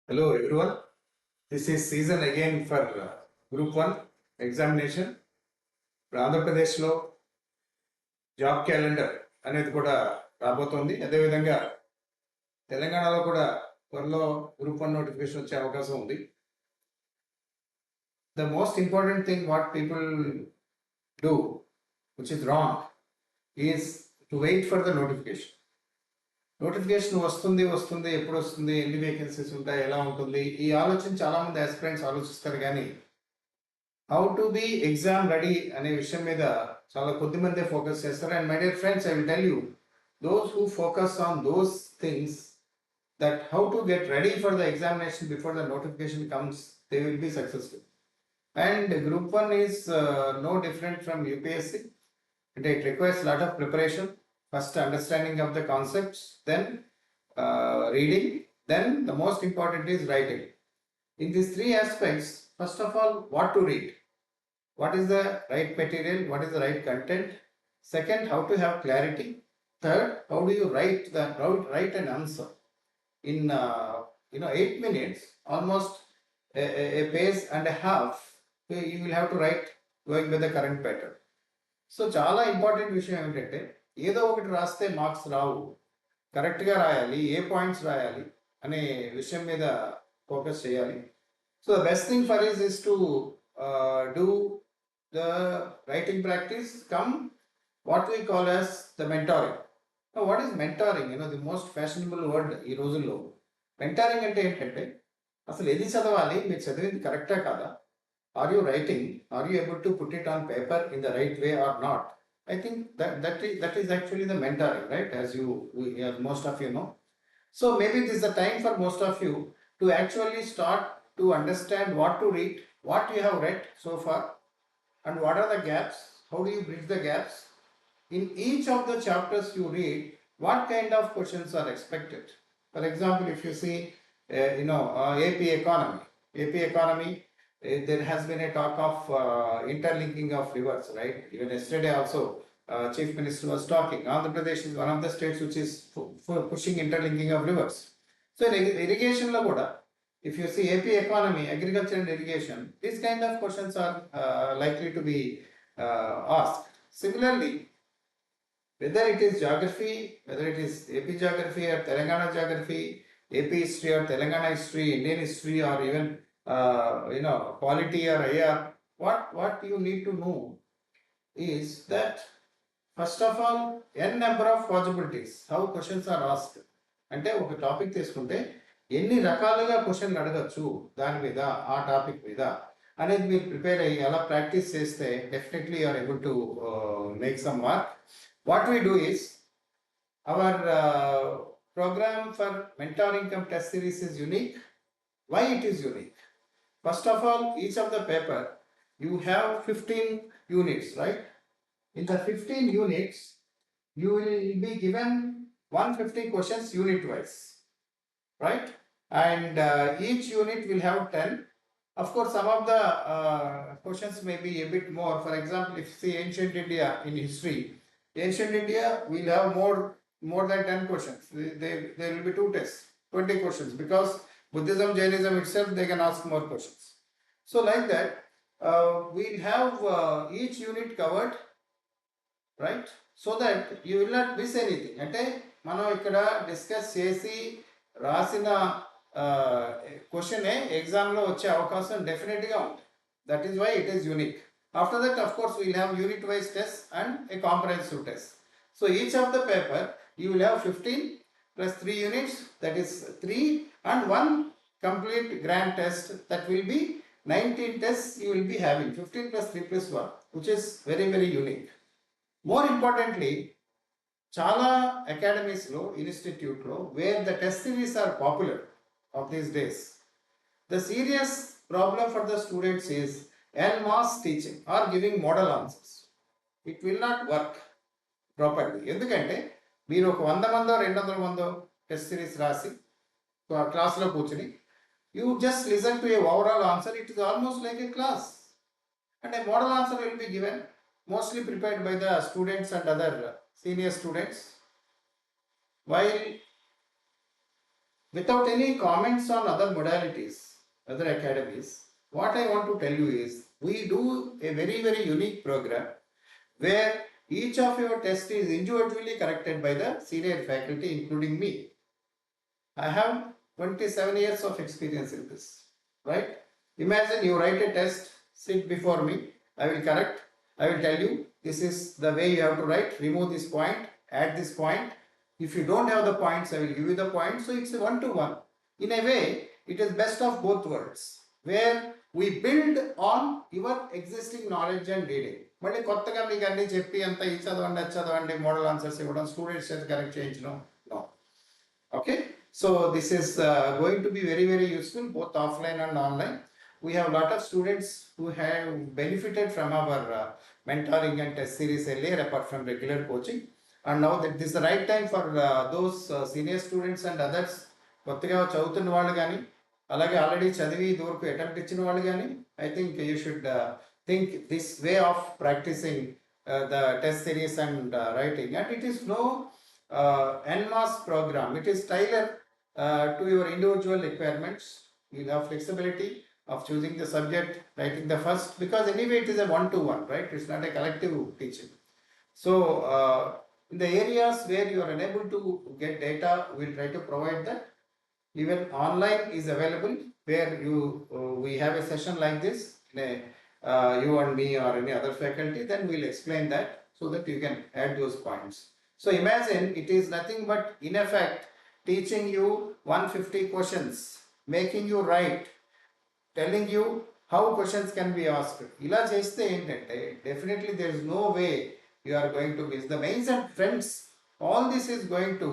Hello everyone. This is season again for Group 1 examination. ఇప్పుడు ఆంధ్రప్రదేశ్లో job calendar అనేది కూడా రాబోతోంది. అదేవిధంగా తెలంగాణలో కూడా త్వరలో గ్రూప్ 1 నోటిఫికేషన్ వచ్చే అవకాశం ఉంది. The most important thing what people do, which is wrong, is to wait for the notification. Notification వస్తుంది ఎప్పుడు వస్తుంది, ఎన్ని వేకెన్సీస్ ఉంటాయి, ఎలా ఉంటుంది, ఈ ఆలోచన చాలామంది ఆస్పిరెంట్స్ ఆలోచిస్తారు. కానీ how to be exam ready అనే విషయం మీద చాలా కొద్ది మందే ఫోకస్ చేస్తారు. And my dear friends, I will tell you, those who focus on those things, that how to get ready for the examination before the notification comes, they will be successful. And group 1 is no different from UPSC. It requires a lot of preparation. First, understanding of the concepts, then reading, then the most important is writing. In these three aspects, first of all, what to read, what is the right material, what is the right content. Second, how to have clarity. Third, how do you write an answer in 8 minutes, almost a page and a half. You will have to write going by the current pattern. So చాలా important విషయం ఏమిటంటే, ఏదో ఒకటి రాస్తే marks రావు, కరెక్ట్గా రాయాలి, ఏ points రాయాలి అనే విషయం మీద ఫోకస్ చేయాలి. So the best thing for is to do the writing practice come what we call as the mentoring. What is mentoring? The most fashionable word ఈ రోజుల్లో. మెంటారింగ్ అంటే ఏంటంటే, అసలు ఏది చదవాలి, మీరు చదివింది కరెక్టా కాదా, are you writing, are you able to put it on paper in the right way or not? I think that is actually the mentoring, right? As most of you know. So maybe this is the time for most of you to actually start to understand what to read, what you have read so far, and what are the gaps, how do you bridge the gaps. In each of the chapters you read, what kind of questions are expected. For example, if you see AP economy, there has been a talk of interlinking of rivers, right? Even yesterday also, Chief Minister was talking. Andhra Pradesh is one of the states which is pushing interlinking of rivers. So in irrigation lo kuda, if you see AP economy, agriculture and irrigation, these kind of questions are likely to be asked. Similarly, whether it is geography, whether it is AP geography or Telangana geography, AP history or Telangana history, Indian history, or even quality or IR, what you need to know is that first of all, n number of possibilities how questions are asked. అంటే ఒక topic తీసుకుంటే ఎన్ని రకాలుగా క్వశ్చన్లు అడగచ్చు దాని మీద, ఆ టాపిక్ మీద అనేది మీరు ప్రిపేర్ అయ్యి అలా ప్రాక్టీస్ చేస్తే definitely you are able to make some mark. What we do is, our program for mentoring cum test series is unique. Why it is unique? First of all, each of the paper, you have 15 units, right? In the 15 units, you will be given 150 questions unit wise, right? And each unit will have 10. Of course, some of the questions may be a bit more. For example, if you see ancient India in history, ancient India will have more than 10 questions. There will be 2 tests, 20 questions, because Buddhism, Jainism itself, they can ask more questions. So like that, we'll have each unit covered, right? So that you will not miss anything. అంటే మనం ఇక్కడ discuss చేసి రాసిన క్వశ్చనే ఎగ్జామ్లో వచ్చే అవకాశం డెఫినెట్గా ఉంది. That is why it is unique. After that, of course, we'll have unit wise tests and a comprehensive test. So each of the paper, you will have 15 plus 3 units, that is 3, and 1 complete grand test, that will be 19 tests you will be having, 15 plus 3 plus 1, which is very, very unique. More importantly, chala academies lo, institute lo, where the test series are popular of these days, the serious problem for the students is en mass teaching or giving model answers. It will not work properly. ఎందుకంటే మీరు ఒక 100 మందో 200 మందో test series రాసి క్లాస్లో కూర్చుని you just listen to a overall answer, it is almost like a class, and a model answer will be given, mostly prepared by the students and other senior students, while Without any comments on other modalities, other academies, what I want to tell you is we do a very, very unique program where each of your tests is individually corrected by the senior faculty, including me. I have 27 years of experience in this, right? Imagine you write a test, sit before me, I will correct, I will tell you this is the way you have to write, remove this point, add this point. If you don't have the points, I will give you the points. So it's a one to one. In a way, it is best of both worlds, where we build on your existing knowledge and reading. మళ్ళీ కొత్తగా మీకు అన్ని చెప్పి అంత ఈ చదవండి అది చదవండి మోడల్ ఆన్సర్స్ ఇవ్వడం స్టూడెంట్స్ చేత కరెక్ట్ చేయించడం no. Okay, so this is going to be very, very useful both offline and online. We have a lot of students who have benefited from our mentoring and test series earlier apart from regular coaching, and now that this is the right time for those senior students and others కొత్తగా చదువుతున్న వాళ్ళు కానీ అలాగే already చదివి ఇదివరకు attempt ఇచ్చిన వాళ్ళు కానీ I think you should think this way of practicing the test series and writing, and it is no en masse program. It is tailored to your individual requirements. You have flexibility of choosing the subject, writing the first, because anyway it is a one-to-one, right? It's not a collective teaching. So in the areas where you are unable to get data, we'll try to provide that. Even online is available, where you we have a session like this, you and me or any other faculty, then we'll explain that so that you can add those points. So imagine it is nothing but in effect teaching you 150 questions, making you write, telling you how questions can be asked. ఇలా చేస్తే ఏంటంటే definitely there is no way you are going to miss the mains, and friends, all this is going to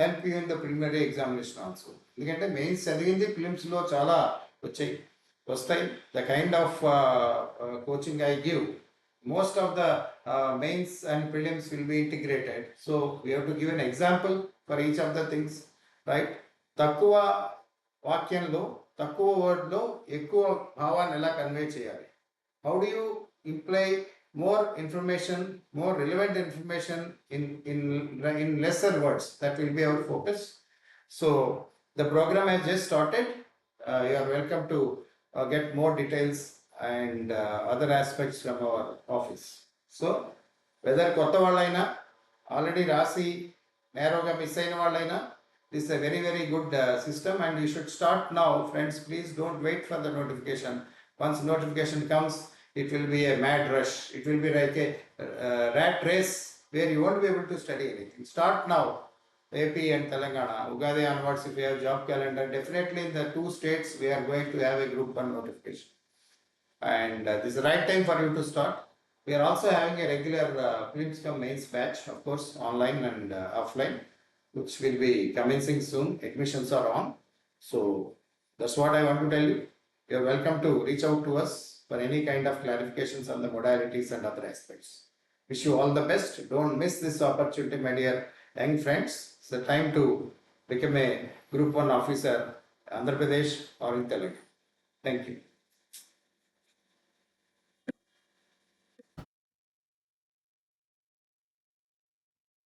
help you in the preliminary examination also. ఎందుకంటే mains చదివింది ఫిలిమ్స్లో చాలా వస్తాయి. The kind of coaching I give, most of the mains and prelims will be integrated. So we have to give an example for each of the things, right? తక్కువ వాక్యంలో తక్కువ వర్డ్లో ఎక్కువ భావాన్ని ఎలా కన్వే చేయాలి? How do you imply more information, more relevant information in lesser words? That will be our focus. So the program has just started. You are welcome to get more details and other aspects from our office. So whether కొత్త వాళ్ళైనా already రాసి నేరోగా miss అయిన వాళ్ళైనా, this is a very, very good system, and you should start now. Friends, please don't wait for the notification. Once notification comes, it will be a mad rush. It will be like a rat race where you won't be able to study anything. Start now. AP and Telangana, Ugadi onwards, if you have job calendar, definitely in the two states we are going to have a group 1 notification. And this is the right time for you to start. We are also having a regular prelims cum mains batch, of course, online and offline, which will be commencing soon. Admissions are on. So that's what I want to tell you. You are welcome to reach out to us for any kind of clarifications on the modalities and other aspects. Wish you all the best. Don't miss this opportunity, my dear young friends. It's the time to become a Group 1 officer, Andhra Pradesh or in Telugu. Thank you.